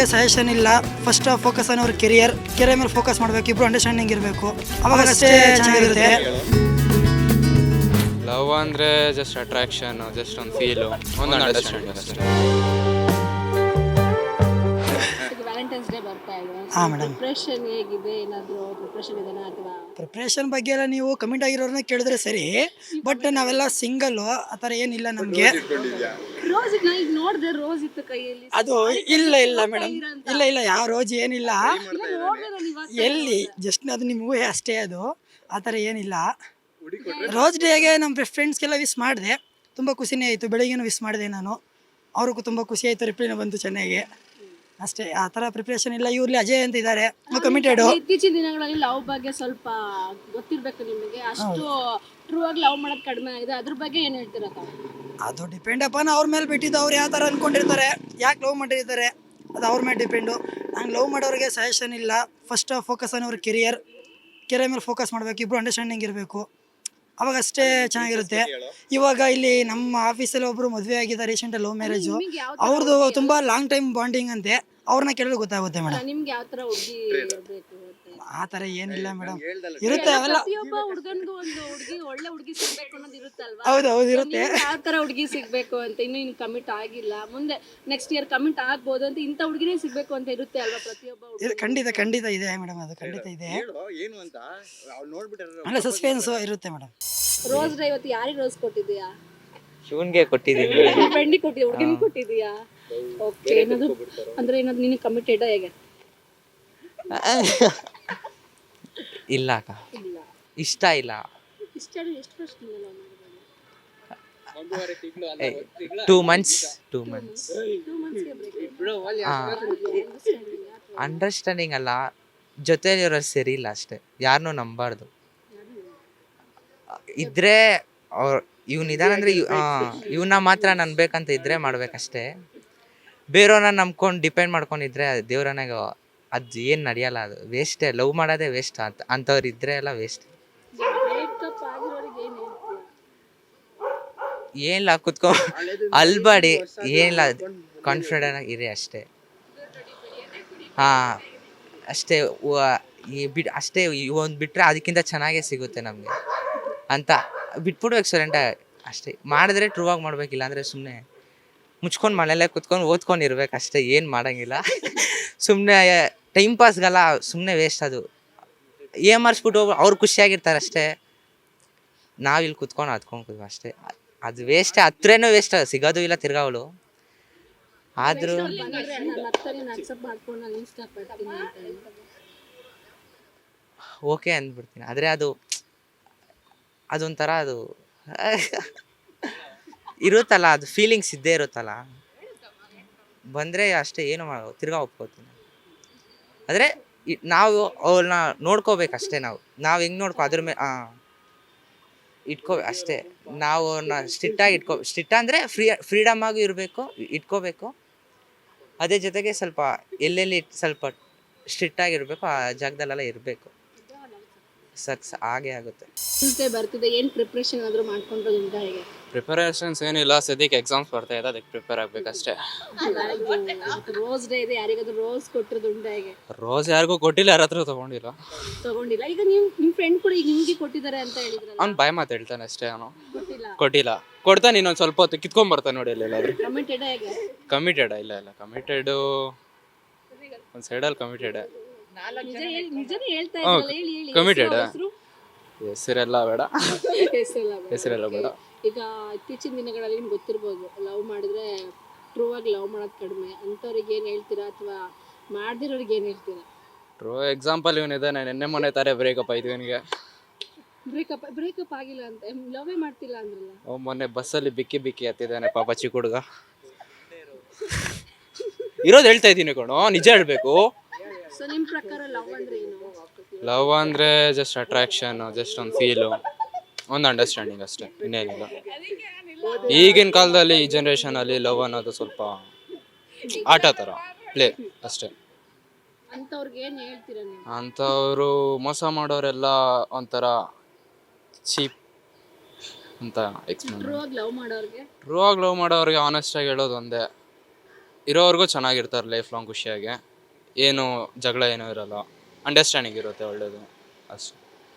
ಮಾಡೋರಿಗೆ ಸಜೆಷನ್ ಇಲ್ಲ. First focus on ಅವ್ರ ಕೆರಿಯರ್ ಮೇಲೆ ಫೋಕಸ್ ಮಾಡಬೇಕು. ಇಬ್ರು ಅಂಡರ್ಸ್ಟ್ಯಾಂಡಿಂಗ್ ಇರಬೇಕು, ಅವಾಗ ಅಷ್ಟೇ ಚೆನ್ನಾಗಿರುತ್ತೆ. ಲವ್ ಅಂದರೆ ಜಸ್ಟ್ ಅಟ್ರಾಕ್ಷನ್, ಜಸ್ಟ್ ಒಂದು ಫೀಲು, ಒಂದು ಅಂಡರ್ಸ್ಟ್ಯಾಂಡಿಂಗ್ ಅಷ್ಟೇ. ವ್ಯಾಲೆಂಟೈನ್ಸ್ ಡೇ ಬರ್ತಾ ಇದೆ. ಹಾಂ ಮೇಡಮ್. ಪ್ರಿಪ್ರೇಷನ್ ಹೇಗಿದೆ? ಏನಾದರೂ ಪ್ರಿಪ್ರೇಷನ್ ಇದೆಯಾ ಅಥವಾ ಪ್ರಿಪ್ರೇಷನ್ ಬಗ್ಗೆ ಎಲ್ಲ ನೀವು ಕಮೆಂಟ್ ಆಗಿರೋರನ್ನ ಕೇಳಿದ್ರೆ ಸರಿ, ಬಟ್ ನಾವೆಲ್ಲ ಸಿಂಗಲ್ಲು, ಆ ಥರ ಏನಿಲ್ಲ ನಮಗೆ. ರೋಸ್ ಈಗ ನೋಡಿದೆ, ರೋಸ್ ಇತ್ತು ಕೈಯಲ್ಲಿ. ಅದು ಇಲ್ಲ ಮೇಡಮ್, ಇಲ್ಲ ಯಾವ ರೋಜ್ ಏನಿಲ್ಲ. ಎಲ್ಲಿ ಜಸ್ಟ್ ಅದು ನಿಮ್ಮ ಊಹೆ ಅಷ್ಟೇ, ಅದು ಆ ಥರ ಏನಿಲ್ಲ. ರೋಸ್ ಡೇಗೆ ನಮ್ಮ ಫ್ರೆಂಡ್ಸ್ಗೆಲ್ಲ ವಿಶ್ ಮಾಡಿದೆ, ತುಂಬ ಖುಷಿನೇ ಆಯಿತು. ಬೆಳಿಗ್ಗೆನೂ ವಿಶ್ ಮಾಡಿದೆ ನಾನು, ಅವ್ರಿಗೂ ತುಂಬ ಖುಷಿ ಆಯಿತು, ರಿಪ್ಲೈನೂ ಬಂತು ಚೆನ್ನಾಗಿ. ಅಷ್ಟೇ, ಆ ಥರ ಪ್ರಿಪ್ರೇಷನ್ ಇಲ್ಲ. ಇವ್ರಲ್ಲಿ ಅಜಯ್ ಅಂತ ಇದ್ದಾರೆ, ಕಮಿಟೆಡು. ಇತ್ತೀಚಿನ ದಿನಗಳಲ್ಲಿ ಲವ್ ಬಗ್ಗೆ ಸ್ವಲ್ಪ ಗೊತ್ತಿರಬೇಕು ನಿಮಗೆ. ಅಷ್ಟು ಟ್ರೂ ಆಗಿ ಲವ್ ಮಾಡೋದು ಕಡಿಮೆ ಆಗಿದೆ. ಅದ್ರ ಬಗ್ಗೆ ಏನು ಹೇಳ್ತೀರಾ? ಅದು ಡಿಪೆಂಡ್ ಅಪಾನ್ ಅವ್ರ ಮೇಲೆ ಬಿಟ್ಟಿದ್ದು. ಅವ್ರು ಯಾವ ಥರ ಅಂದ್ಕೊಂಡಿರ್ತಾರೆ, ಯಾಕೆ ಲವ್ ಮಾಡಿರ್ತಾರೆ, ಅದು ಅವ್ರ ಮೇಲೆ ಡಿಪೆಂಡು. ನಂಗೆ ಲವ್ ಮಾಡೋರಿಗೆ ಸಜೆಷನ್ ಇಲ್ಲ. ಫಸ್ಟ್ ಫೋಕಸ್ ಆನ್ ಅವ್ರ ಕೆರಿಯರ್ ಮೇಲೆ ಫೋಕಸ್ ಮಾಡಬೇಕು. ಇಬ್ರು ಅಂಡರ್ಸ್ಟ್ಯಾಂಡಿಂಗ್ ಇರಬೇಕು, ಅವಾಗ ಅಷ್ಟೇ ಚೆನ್ನಾಗಿರುತ್ತೆ. ಇವಾಗ ಇಲ್ಲಿ ನಮ್ಮ ಆಫೀಸಲ್ಲಿ ಒಬ್ಬರು ಮದುವೆ ಆಗಿದೆ ರೀಸೆಂಟಾಗಿ, ಲವ್ ಮ್ಯಾರೇಜು. ಅವ್ರದ್ದು ತುಂಬ ಲಾಂಗ್ ಟೈಮ್ ಬಾಂಡಿಂಗ್ ಅಂತೆ. ಅವ್ರನ್ನ ಕೇಳಿದ್ರೆ ಗೊತ್ತಾಗುತ್ತೆ ಮೇಡಮ್. ನಿಮ್ಗೆ ಯಾವ ಥರ ಹುಡುಗಿ ಇರಬೇಕು? ಆ ಥರ ಏನಿಲ್ಲ ಮೇಡಮ್, ಇರುತ್ತೆ ಅವೆಲ್ಲ. ಪ್ರತಿಯೊಬ್ಬ ಹುಡುಗನಿಗೂ ಒಂದು ಹುಡುಗಿ, ಒಳ್ಳೆ ಹುಡುಗಿ ಸಿಗ್ಬೇಕು ಅನ್ನೋದು ಇರುತ್ತಲ್ವಾ? ಹೌದು ಇರುತ್ತೆ. ಯಾವ ಥರ ಹುಡುಗಿ ಸಿಗ್ಬೇಕು ಅಂತ ಇನ್ನು ಕಮಿಟ್ ಆಗಿಲ್ಲ, ಮುಂದೆ ನೆಕ್ಸ್ಟ್ ಇಯರ್ ಕಮಿಟ್ ಆಗ್ಬೋದು ಅಂತ, ಇಂಥ ಹುಡುಗಿನೇ ಸಿಗ್ಬೇಕು ಅಂತ ಇರುತ್ತೆ ಅಲ್ವಾ ಪ್ರತಿಯೊಬ್ಬ ಹುಡುಗಿ? ಖಂಡಿತ ಇದೆ ಮೇಡಮ್, ಅದು ಖಂಡಿತ ಇದೆ. ಅಲ್ಲ ಸಸ್ಪೆನ್ಸ್ ಇರುತ್ತೆ ಮೇಡಮ್. ರೋಸ್ ಡೇ ಇವತ್ತು ಯಾರಿಗೆ ರೋಸ್ ಕೊಟ್ಟಿದ್ಯಾ? ಶಿವನ್ಗೆ ಕೊಟ್ಟಿದ್ದೀನಿ. ಫ್ರೆಂಡಿಗೆ ಕೊಟ್ಟಿದ್ಯಾ? ಹುಡುಗಿನ ಕೊಟ್ಟಿದ್ಯಾ? ಓಕೆ. ಏನದು ಅಂದ್ರೆ ಏನಾದ್ರು ನಿನಗೆ ಕಮಿಟೆಡ್ ಹೇಗೆ? ಇಲ್ಲ ಅಕ್ಕ, ಇಲ್ಲ, ಇಷ್ಟ ಇಲ್ಲ. ಇಷ್ಟ ಎಷ್ಟು ವರ್ಷದಿಂದ ಲವ್ ಮಾಡಿರೋದು? 2 months. 2 ಮಂತ್ಸ್ಗೆ ಬ್ರೇಕ್. ಅಂಡರ್ಸ್ಟ್ಯಾಂಡಿಂಗ್ ಅಲ್ಲ, ಜೊತೆಲಿರೋರು ಸರಿ ಇಲ್ಲ ಅಷ್ಟೇ. ಯಾರನ್ನೂ ನಂಬಾರ್ದು. ಇದ್ರೆ ಅವ್ರು ಇವ್ನಿದಾನಂದ್ರೆ ಇವನ್ನ ಮಾತ್ರ ನನ್ಬೇಕಂತ ಇದ್ರೆ ಮಾಡ್ಬೇಕಷ್ಟೇ. ಬೇರೆಯವ್ರನ್ನ ನಂಬ್ಕೊಂಡು ಡಿಪೆಂಡ್ ಮಾಡ್ಕೊಂಡಿದ್ರೆ ದೇವ್ರನಾಗ ಅದು ಏನು ನಡೆಯಲ್ಲ, ಅದು ವೇಸ್ಟೇ. ಲವ್ ಮಾಡೋದೇ ವೇಸ್ಟ್. ಅಂಥವ್ರು ಇದ್ರೆ ಎಲ್ಲ ವೇಸ್ಟ್. ಬ್ರೇಕಪ್ ಆಗಿರೋರಿಗೆ ಏನು ಹೇಳ್ತೀಯ? ಏನಿಲ್ಲ, ಕುತ್ಕೊ ಅಲ್ಬಾಡಿ, ಏನಿಲ್ಲ, ಕಾನ್ಫಿಡೆಂಟ್ ಆಗಿ ಇರಿ ಅಷ್ಟೇ. ಹಾಂ ಅಷ್ಟೇ. ಅಷ್ಟೇ, ಒಂದು ಬಿಟ್ಟರೆ ಅದಕ್ಕಿಂತ ಚೆನ್ನಾಗೇ ಸಿಗುತ್ತೆ ನಮಗೆ ಅಂತ ಬಿಟ್ಬಿಡ್ಬೇಕು ಸೈಲೆಂಟ ಅಷ್ಟೇ. ಮಾಡಿದ್ರೆ ಟ್ರೂ ಆಗಿ ಮಾಡ್ಬೇಕಿಲ್ಲ ಅಂದರೆ ಸುಮ್ಮನೆ ಮುಚ್ಕೊಂಡು ಮನೆಯಲ್ಲೇ ಕುತ್ಕೊಂಡು ಓದ್ಕೊಂಡು ಇರ್ಬೇಕು ಅಷ್ಟೇ. ಏನು ಮಾಡೋಂಗಿಲ್ಲ. ಸುಮ್ಮನೆ ಟೈಮ್ ಪಾಸ್ಗಲ್ಲ, ಸುಮ್ಮನೆ ವೇಸ್ಟ್ ಅದು. ಏಮರ್ಸ್ಬಿಟ್ಟು ಅವ್ರು ಖುಷಿಯಾಗಿರ್ತಾರೆ ಅಷ್ಟೇ. ನಾವಿಲ್ಲಿ ಕುತ್ಕೊಂಡು ಹತ್ಕೊಂಡು ಅಷ್ಟೇ, ಅದು ವೇಸ್ಟ್. ಹತ್ರನೂ ವೇಸ್ಟ್, ಸಿಗೋದು ಇಲ್ಲ ತಿರ್ಗಾವಳು. ಆದರೂ ಓಕೆ ಅಂದ್ಬಿಡ್ತೀನಿ. ಆದರೆ ಅದೊಂಥರ ಅದು ಇರುತ್ತಲ್ಲ, ಅದು ಫೀಲಿಂಗ್ಸ್ ಇದ್ದೇ ಇರುತ್ತಲ್ಲ. ಬಂದರೆ ಅಷ್ಟೇ, ಏನು ಮಾಡೋ ತಿರ್ಗಾ ಒಪ್ಕೋತೀನಿ. ಆದರೆ ನಾವು ಅವ್ರನ್ನ ನೋಡ್ಕೋಬೇಕಷ್ಟೇ. ನಾವು ಹೆಂಗೆ ಅದ್ರ ಮೇಲೆ ಇಟ್ಕೋ ಅಷ್ಟೇ. ನಾವು ಅವ್ರನ್ನ ಸ್ಟ್ರಿಕ್ಟ್ ಅಂದರೆ ಫ್ರೀಡಮ್ ಆಗಿ ಇರಬೇಕು, ಇಟ್ಕೋಬೇಕು. ಅದೇ ಜೊತೆಗೆ ಸ್ವಲ್ಪ ಎಲ್ಲೆಲ್ಲಿ ಸ್ವಲ್ಪ ಸ್ಟ್ರಿಕ್ಟ್ ಆಗಿರಬೇಕು, ಆ ಜಾಗದಲ್ಲೆಲ್ಲ ಇರಬೇಕು. ಹಾಗೆ ಆಗುತ್ತೆ. ಬರ್ತಿದೆ, ಏನು ಪ್ರಿಪ್ರೇಷನ್ ಆದರೂ ಮಾಡ್ಕೊಂಡಿರೋದ್ರಿಂದ ಹೇಗೆ? ಪ್ರಿಪರೇಷನ್ಸ್ ಏನಿಲ್ಲ, ಸದ್ಯಕ್ಕೆ ಎಕ್ಸಾಮ್ಸ್ ಬರ್ತಾ ಇದೆ, ಅದಕ್ಕೆ ಪ್ರಿಪೇರ್ ಆಗಬೇಕಷ್ಟೇ. ರೋಸ್ ಡೇ ಇದೆ, ಯಾರಿಗಾದ್ರೂ ರೋಸ್ ಕೊಟ್ಟಿರೋದುಂಟ ಹೇಗೆ? ರೋಸ್ ಯಾರಿಗೂ ಕೊಟ್ಟಿಲ್ಲ, ಯಾರ ಹತ್ರ ತಗೊಂಡಿಲ್ಲ. ಈಗ ನಿಮ್ಮ ಫ್ರೆಂಡ್ ಕೂಡ ಈಗ ನಿಮಗೆ ಕೊಟ್ಟಿದ್ದಾರೆ ಅಂತ ಹೇಳಿದ್ರಲ್ಲ, ಅವ್ನು ಬಾಯ್ ಮಾತು ಹೇಳ್ತಾನೆ ಅಷ್ಟೇ. ಅವನು ಕೊಟ್ಟಿಲ್ಲ. ಕೊಡ್ತಾನೆ, ಇನ್ನೊಂದು ಸ್ವಲ್ಪ ಹೊತ್ತು ಕಿತ್ಕೊಂಡ್ಬರ್ತಾನೆ ನೋಡಿ. ಎಲ್ಲಾದ್ರೂ ಕಮಿಟೆಡ್ ಹೇಗೆ? ಕಮಿಟೆಡ್ ಇಲ್ಲ ಕಮಿಟೆಡು ಒಂದು ಸೈಡಲ್ಲಿ ಕಮಿಟೆಡ್. ನಿಜನೇ ಹೇಳ್ತಾ ಇದ್ದಲ್ಲ, ಹೇಳಿ. ಕಮಿಟೆಡ್ ಹೆಸರೆಲ್ಲ ಬೇಡ. ಈಗ ಇತ್ತೀಚಿನ ದಿನಗಳಲ್ಲಿ ನಿಮ್ಗೆ ಗೊತ್ತಿರ್ಬೋದು, ಲವ್ ಮಾಡಿದ್ರೆ ಟ್ರೂ ಆಗಿ ಲವ್ ಮಾಡೋದು ಕಡಿಮೆ. ಅಂಥವ್ರಿಗೆ ಏನು ಹೇಳ್ತೀರಾ, ಅಥವಾ ಮಾಡ್ದಿರೋರಿಗೆ ಏನು ಹೇಳ್ತೀರಾ? ಟ್ರೂ ಎಕ್ಸಾಂಪಲ್ ಇವನಿದ್ದಾನೆ, ನಿನ್ನೆ ಮೊನ್ನೆ ತಾರೆ ಬ್ರೇಕಪ್ ಆಯ್ತು ಇವನಿಗೆ. ಬ್ರೇಕಪ್ ಆಗಿಲ್ಲ ಅಂತ, ಲವೇ ಮಾಡ್ತಿಲ್ಲ ಅಂದ್ರಲ್ಲ. ಮೊನ್ನೆ ಬಸ್ಸಲ್ಲಿ ಬಿಕ್ಕಿ ಹತ್ತಿದ್ದಾನೆ ಪಾಪ, ಚಿಕ್ಕ ಹುಡುಗ. ಇರೋದು ಹೇಳ್ತಾ ಇದ್ದೀನಿ ಕಣೋ, ನಿಜ ಹೇಳ್ಬೇಕು. ಸೊ ನಿಮ್ಮ ಪ್ರಕಾರ ಲವ್ ಅಂದ್ರೆ ಏನು? ಲವ್ ಅಂದರೆ ಜಸ್ಟ್ ಅಟ್ರಾಕ್ಷನ್, ಜಸ್ಟ್ ಒಂದು ಫೀಲು, ಒಂದು ಅಂಡರ್ಸ್ಟ್ಯಾಂಡಿಂಗ್ ಅಷ್ಟೇ, ಇನ್ನೇನಿಲ್ಲ. ಈಗಿನ ಕಾಲದಲ್ಲಿ, ಈ ಜನ್ರೇಷನಲ್ಲಿ ಲವ್ ಅನ್ನೋದು ಸ್ವಲ್ಪ ಆಟ ಥರ, ಪ್ಲೇ ಅಷ್ಟೇ. ಅಂಥವ್ರಿಗೆ ಏನು ಹೇಳ್ತೀರಾ ನೀವು? ಅಂಥವರು ಮೋಸ ಮಾಡೋರೆಲ್ಲ ಒಂಥರ ಚೀಪ್ ಅಂತ ಎಕ್ಸ್ಪ್ಲೇನ್. ಟ್ರೂ ಆಗಿ ಲವ್ ಮಾಡೋರಿಗೆ ಆನೆಸ್ಟಾಗಿ ಹೇಳೋದು ಒಂದೇ, ಇರೋವರೆಗೂ ಚೆನ್ನಾಗಿರ್ತಾರೆ ಲೈಫ್ ಲಾಂಗ್ ಖುಷಿಯಾಗಿ, ಏನು ಜಗಳ ಏನೂ ಇರಲ್ಲ, ಅಂಡರ್ಸ್ಟ್ಯಾಂಡಿಂಗ್ ಇರುತ್ತೆ ಒಳ್ಳೇದು ಅಷ್ಟೇ.